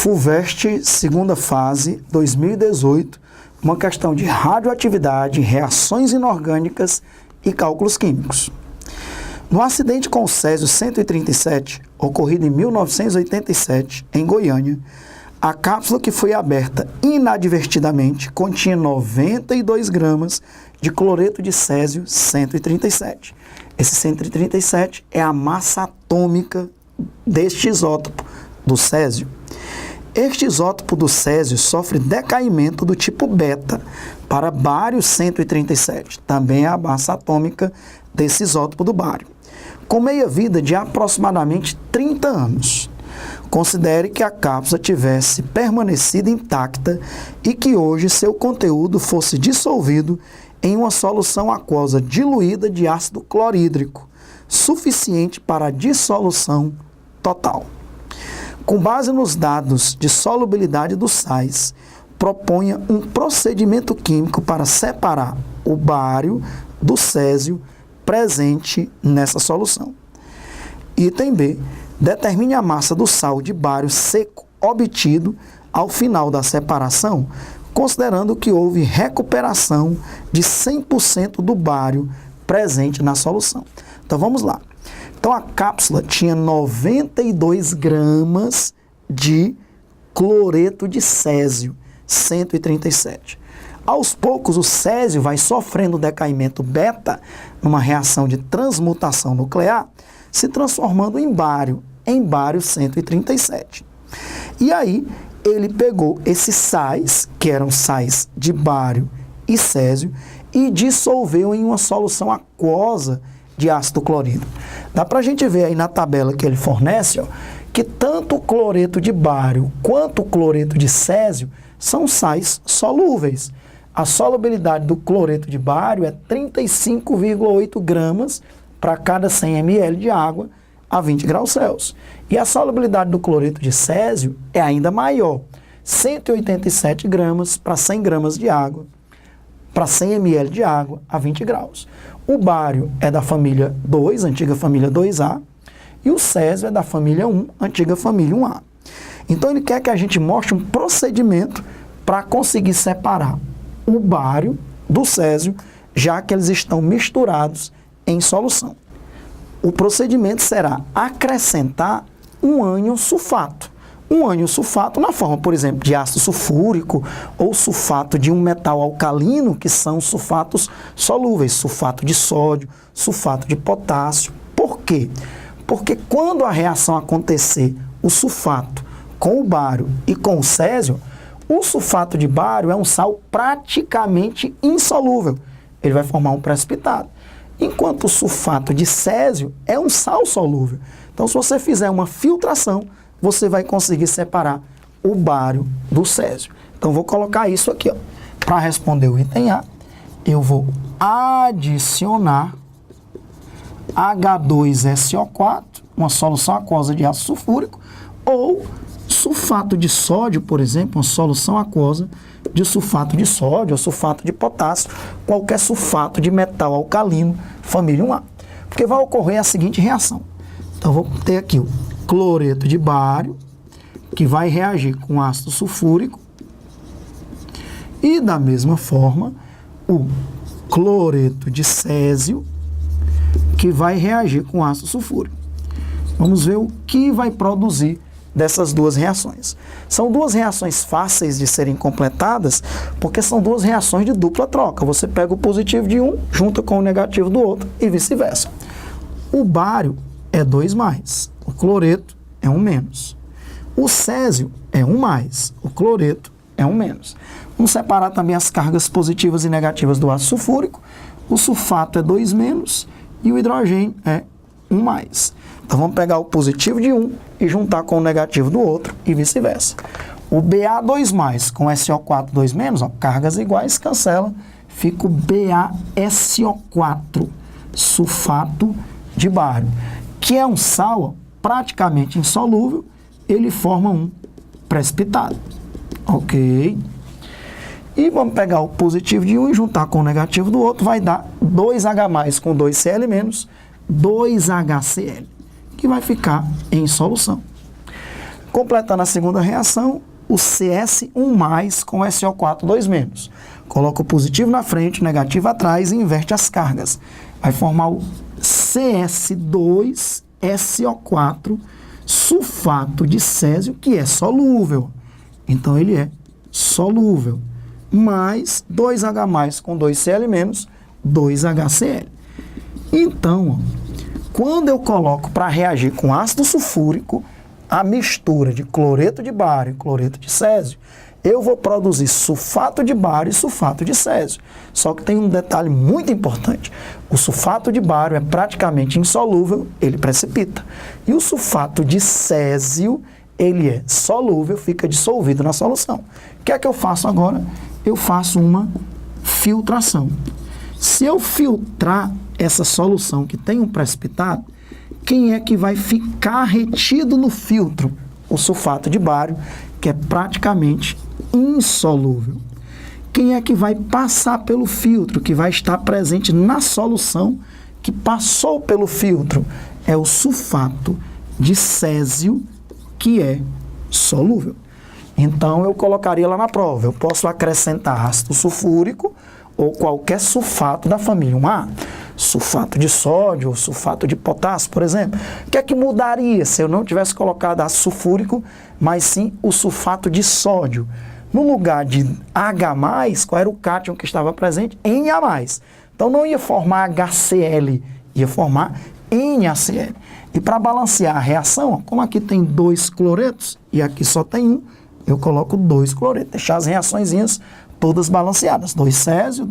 FUVEST, segunda fase, 2018, uma questão de radioatividade, reações inorgânicas e cálculos químicos. No acidente com o Césio 137, ocorrido em 1987, em Goiânia, a cápsula que foi aberta inadvertidamente continha 92 gramas de cloreto de Césio 137. Esse 137 é a massa atômica deste isótopo, do Césio. Este isótopo do Césio sofre decaimento do tipo beta para bário 137, também é a massa atômica desse isótopo do bário, com meia-vida de aproximadamente 30 anos. Considere que a cápsula tivesse permanecido intacta e que hoje seu conteúdo fosse dissolvido em uma solução aquosa diluída de ácido clorídrico, suficiente para a dissolução total. Com base nos dados de solubilidade dos sais, proponha um procedimento químico para separar o bário do Césio presente nessa solução. Item B. Determine a massa do sal de bário seco obtido ao final da separação, considerando que houve recuperação de 100% do bário presente na solução. Então vamos lá. Então a cápsula tinha 92 gramas de cloreto de Césio 137. Aos poucos o Césio vai sofrendo decaimento beta numa reação de transmutação nuclear, se transformando em bário 137. E aí ele pegou esses sais, que eram sais de bário e Césio, e dissolveu em uma solução aquosa de ácido clorídrico. Dá para a gente ver aí na tabela que ele fornece, ó, que tanto o cloreto de bário quanto o cloreto de Césio são sais solúveis. A solubilidade do cloreto de bário é 35,8 gramas para cada 100 ml de água a 20 graus Celsius. E a solubilidade do cloreto de Césio é ainda maior, 187 gramas para 100 gramas de água, para 100 ml de água a 20 graus. O bário é da família 2, antiga família 2A, e o Césio é da família 1, antiga família 1A. Então ele quer que a gente mostre um procedimento para conseguir separar o bário do Césio, já que eles estão misturados em solução. O procedimento será acrescentar um ânion sulfato. Um ânion sulfato na forma, por exemplo, de ácido sulfúrico ou sulfato de um metal alcalino, que são sulfatos solúveis, sulfato de sódio, sulfato de potássio. Por quê? Porque quando a reação acontecer, o sulfato com o bário e com o Césio, o sulfato de bário é um sal praticamente insolúvel. Ele vai formar um precipitado. Enquanto o sulfato de Césio é um sal solúvel. Então, se você fizer uma filtração, você vai conseguir separar o bário do Césio. Então, vou colocar isso aqui, ó. Para responder o item A, eu vou adicionar H2SO4, uma solução aquosa de ácido sulfúrico, ou sulfato de sódio, por exemplo, uma solução aquosa de sulfato de sódio ou sulfato de potássio, qualquer sulfato de metal alcalino, família 1A. Porque vai ocorrer a seguinte reação. Então, vou ter aqui o cloreto de bário, que vai reagir com ácido sulfúrico, e da mesma forma, o cloreto de Césio, que vai reagir com ácido sulfúrico. Vamos ver o que vai produzir dessas duas reações. São duas reações fáceis de serem completadas, porque são duas reações de dupla troca. Você pega o positivo de um, junta com o negativo do outro e vice-versa. O bário é 2+, o cloreto é 1-. O Césio é 1+, o cloreto é 1-. Vamos separar também as cargas positivas e negativas do ácido sulfúrico. O sulfato é 2- e o hidrogênio é 1+. Então, vamos pegar o positivo de um e juntar com o negativo do outro e vice-versa. O Ba2+ com SO4 2-, ó, cargas iguais, cancela, fica o BaSO4, sulfato de bário, que é um sal, ó, praticamente insolúvel, ele forma um precipitado. Ok? E vamos pegar o positivo de um e juntar com o negativo do outro, vai dar 2H+ com 2Cl-, 2HCl. Que vai ficar em solução. Completando a segunda reação, o CS1+ com SO4 2-. Coloca o positivo na frente, o negativo atrás e inverte as cargas. Vai formar o CS2SO4 sulfato de césio, que é solúvel. Então, ele é solúvel. Mais 2H+ com 2Cl-, 2HCl. Então, ó, quando eu coloco para reagir com ácido sulfúrico, a mistura de cloreto de bário e cloreto de césio, eu vou produzir sulfato de bário e sulfato de césio. Só que tem um detalhe muito importante. O sulfato de bário é praticamente insolúvel, ele precipita. E o sulfato de césio, ele é solúvel, fica dissolvido na solução. O que é que eu faço agora? Eu faço uma filtração. Se eu filtrar essa solução que tem um precipitado, quem é que vai ficar retido no filtro? O sulfato de bário, que é praticamente insolúvel. Quem é que vai passar pelo filtro, que vai estar presente na solução que passou pelo filtro? É o sulfato de césio, que é solúvel. Então, eu colocaria lá na prova. Eu posso acrescentar ácido sulfúrico ou qualquer sulfato da família 1A. Sulfato de sódio ou sulfato de potássio, por exemplo. O que é que mudaria se eu não tivesse colocado ácido sulfúrico, mas sim o sulfato de sódio? No lugar de H+, qual era o cátion que estava presente? Na+. Então, não ia formar HCl, ia formar NaCl. E para balancear a reação, como aqui tem 2 cloretos e aqui só tem um, eu coloco 2 cloretos. Deixar as reaçõezinhas todas balanceadas. 2 césio,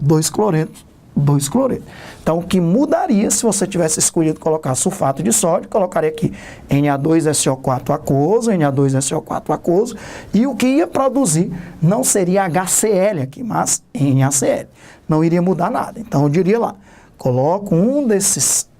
2 cloretos, 2 cloretos. Então, o que mudaria se você tivesse escolhido colocar sulfato de sódio, colocaria aqui Na2SO4 aquoso, Na2SO4 aquoso, e o que ia produzir não seria HCl aqui, mas NaCl. Não iria mudar nada. Então, eu diria lá, coloco um desses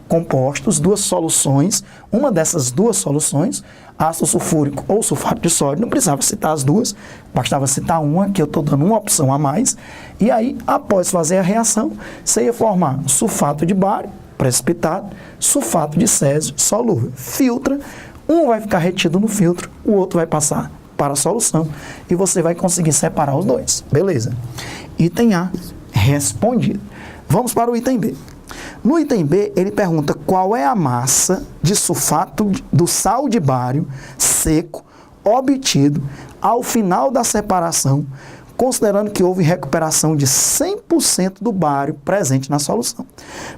compostos, 2 soluções, uma dessas 2 soluções, ácido sulfúrico ou sulfato de sódio, não precisava citar as 2, bastava citar uma, que eu estou dando uma opção a mais, e aí, após fazer a reação, você ia formar sulfato de bário, precipitado, sulfato de césio, solúvel. Filtra, um vai ficar retido no filtro, o outro vai passar para a solução, e você vai conseguir separar os 2, beleza? Item A, respondido. Vamos para o item B. No item B, ele pergunta qual é a massa de sulfato do sal de bário seco obtido ao final da separação, considerando que houve recuperação de 100% do bário presente na solução.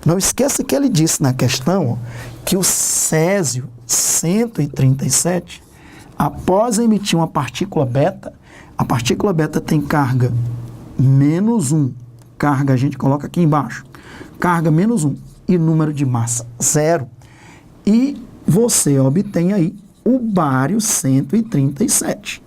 Não esqueça que ele disse na questão que o césio 137, após emitir uma partícula beta, a partícula beta tem carga -1, carga a gente coloca aqui embaixo, carga -1 e número de massa 0. E você obtém aí o bário 137.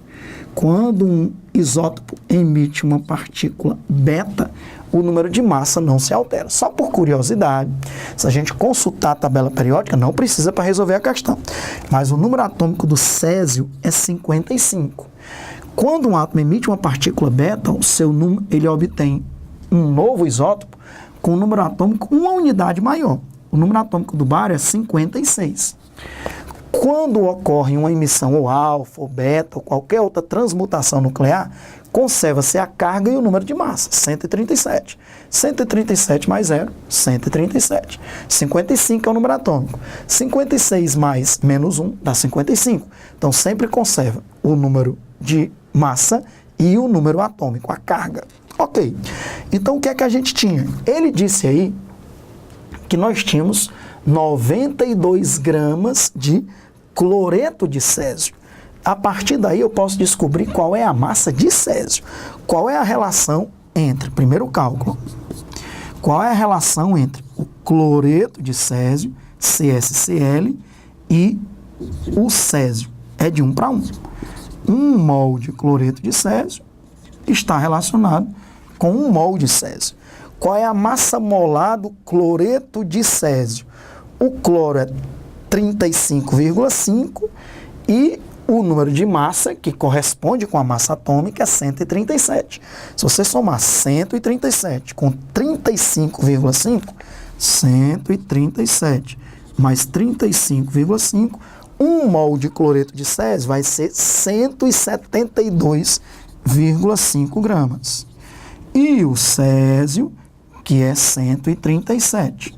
Quando um isótopo emite uma partícula beta, o número de massa não se altera. Só por curiosidade, se a gente consultar a tabela periódica, não precisa para resolver a questão. Mas o número atômico do césio é 55. Quando um átomo emite uma partícula beta, o seu número, ele obtém um novo isótopo com um número atômico uma unidade maior. O número atômico do bário é 56. Quando ocorre uma emissão ou alfa, ou beta, ou qualquer outra transmutação nuclear, conserva-se a carga e o número de massa, 137. 137 mais 0, 137. 55 é o número atômico. 56 mais -1 dá 55. Então, sempre conserva o número de massa e o número atômico, a carga. Ok. Então, o que é que a gente tinha? Ele disse aí que nós tínhamos 92 gramas de cloreto de césio. A partir daí, eu posso descobrir qual é a massa de césio. Qual é a relação entre, primeiro cálculo, qual é a relação entre o cloreto de césio, CsCl, e o césio? É de 1 para 1. 1 mol de cloreto de césio está relacionado com 1 mol de césio. Qual é a massa molar do cloreto de césio? O cloro é 35,5 e o número de massa, que corresponde com a massa atômica, é 137. Se você somar 137 com 35,5, 137 mais 35,5, 1 mol de cloreto de césio vai ser 172,5 gramas. E o césio, que é 137.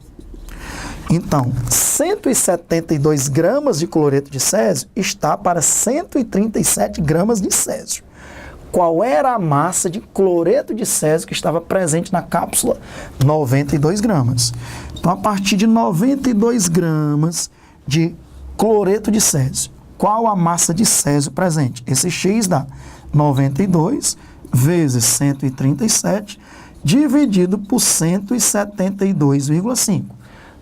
Então, 172 gramas de cloreto de césio está para 137 gramas de césio. Qual era a massa de cloreto de césio que estava presente na cápsula? 92 gramas. Então, a partir de 92 gramas de cloreto de césio, qual a massa de césio presente? Esse X dá 92 vezes 137 dividido por 172,5.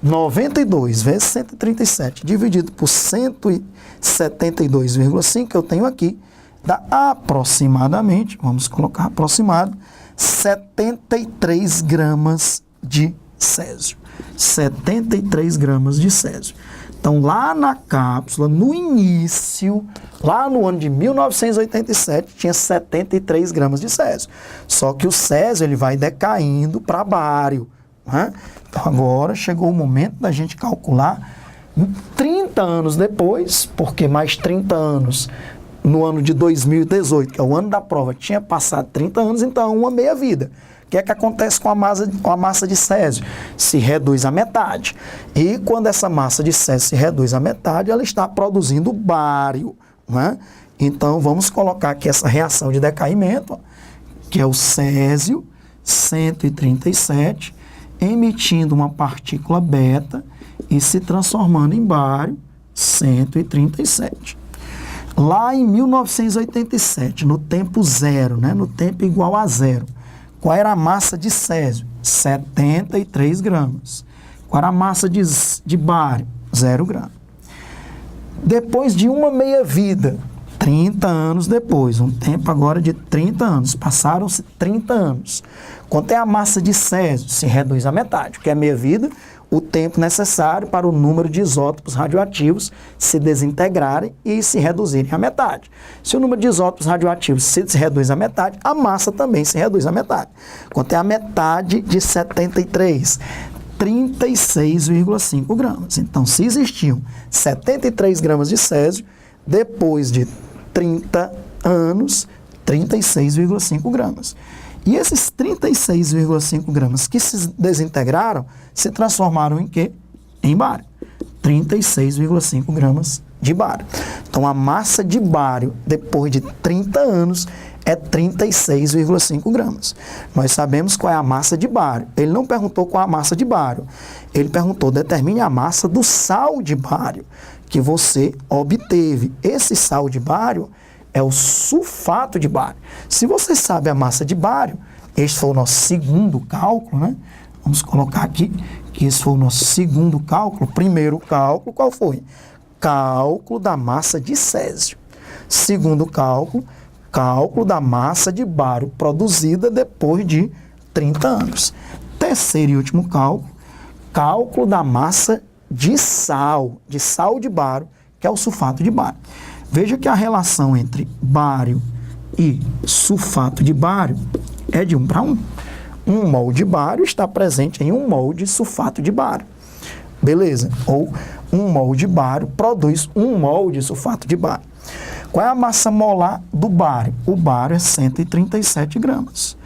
92 vezes 137 dividido por 172,5 que eu tenho aqui, dá aproximadamente, vamos colocar aproximado, 73 gramas de césio. 73 gramas de césio. Então, lá na cápsula, no início, lá no ano de 1987, tinha 73 gramas de césio. Só que o césio ele vai decaindo para bário, né? Então, agora chegou o momento da gente calcular 30 anos depois, porque mais 30 anos no ano de 2018, que é o ano da prova, tinha passado 30 anos, então uma meia-vida. O que é que acontece com a massa de césio? Se reduz à metade. E quando essa massa de césio se reduz à metade, ela está produzindo bário, né? Então, vamos colocar aqui essa reação de decaimento, que é o césio 137, emitindo uma partícula beta e se transformando em bário 137. Lá em 1987, no tempo zero, né? No tempo igual a zero, qual era a massa de césio? 73 gramas. Qual era a massa de bário? 0 gramas. Depois de uma meia-vida, 30 anos depois, um tempo agora de 30 anos, passaram-se 30 anos. Quanto é a massa de césio? Se reduz à metade, porque é meia-vida, o tempo necessário para o número de isótopos radioativos se desintegrarem e se reduzirem à metade. Se o número de isótopos radioativos se reduz à metade, a massa também se reduz à metade. Quanto é a metade de 73? 36,5 gramas. Então, se existiam 73 gramas de césio, depois de 30 anos, 36,5 gramas. E esses 36,5 gramas que se desintegraram, se transformaram em quê? Em bário. 36,5 gramas de bário. Então, a massa de bário, depois de 30 anos, é 36,5 gramas. Nós sabemos qual é a massa de bário. Ele não perguntou qual é a massa de bário. Ele perguntou, determine a massa do sal de bário que você obteve. Esse sal de bário é o sulfato de bário. Se você sabe a massa de bário, este foi o nosso segundo cálculo, né? Vamos colocar aqui que esse foi o nosso segundo cálculo. Primeiro cálculo, qual foi? Cálculo da massa de césio. Segundo cálculo, cálculo da massa de bário produzida depois de 30 anos. Terceiro e último cálculo, cálculo da massa de sal de bário, que é o sulfato de bário. Veja que a relação entre bário e sulfato de bário é de 1 para 1. 1 mol de bário está presente em 1 mol de sulfato de bário. Beleza? Ou 1 mol de bário produz 1 mol de sulfato de bário. Qual é a massa molar do bário? O bário é 137 gramas.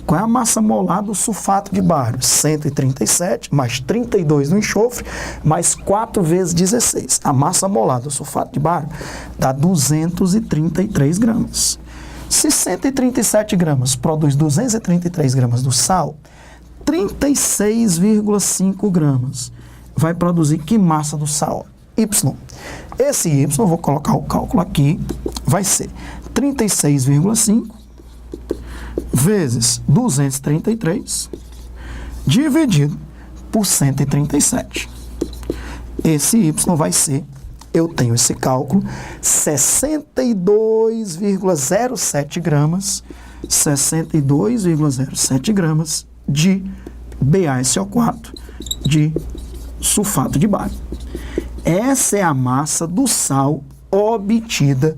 Qual é a massa molar do sulfato de bário? 137 mais 32 no enxofre, mais 4 vezes 16. A massa molar do sulfato de bário dá 233 gramas. Se 137 gramas produz 233 gramas do sal, 36,5 gramas vai produzir que massa do sal? Y. Esse Y, vou colocar o cálculo aqui, vai ser 36,5 vezes 233 dividido por 137. Esse Y vai ser, eu tenho esse cálculo, 62,07 gramas, 62,07 gramas de BaSO4 de sulfato de bário. Essa é a massa do sal obtida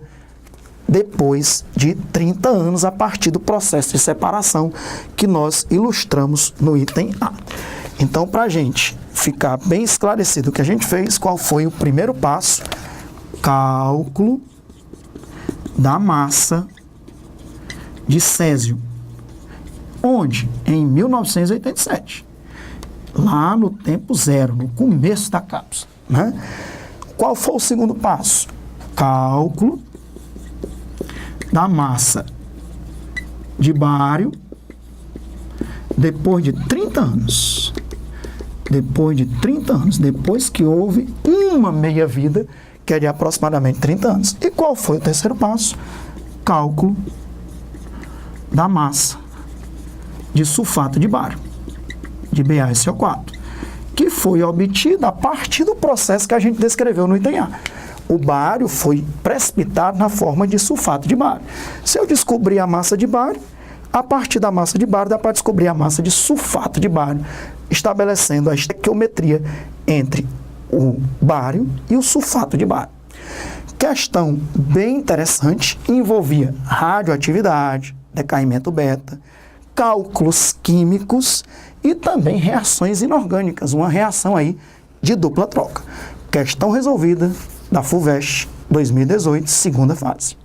depois de 30 anos, a partir do processo de separação que nós ilustramos no item A. Então, para a gente ficar bem esclarecido o que a gente fez, qual foi o primeiro passo? Cálculo da massa de césio. Onde? Em 1987. Lá no tempo zero, no começo da cápsula, né? Qual foi o segundo passo? Cálculo da massa de bário depois de 30 anos. Depois de 30 anos, depois que houve uma meia-vida, que é de aproximadamente 30 anos. E qual foi o terceiro passo? Cálculo da massa de sulfato de bário, de BaSO4, que foi obtida a partir do processo que a gente descreveu no item A. O bário foi precipitado na forma de sulfato de bário. Se eu descobrir a massa de bário, a partir da massa de bário dá para descobrir a massa de sulfato de bário, estabelecendo a estequiometria entre o bário e o sulfato de bário. Questão bem interessante, envolvia radioatividade, decaimento beta, cálculos químicos e também reações inorgânicas, uma reação aí de dupla troca. Questão resolvida da FUVEST 2018, segunda fase.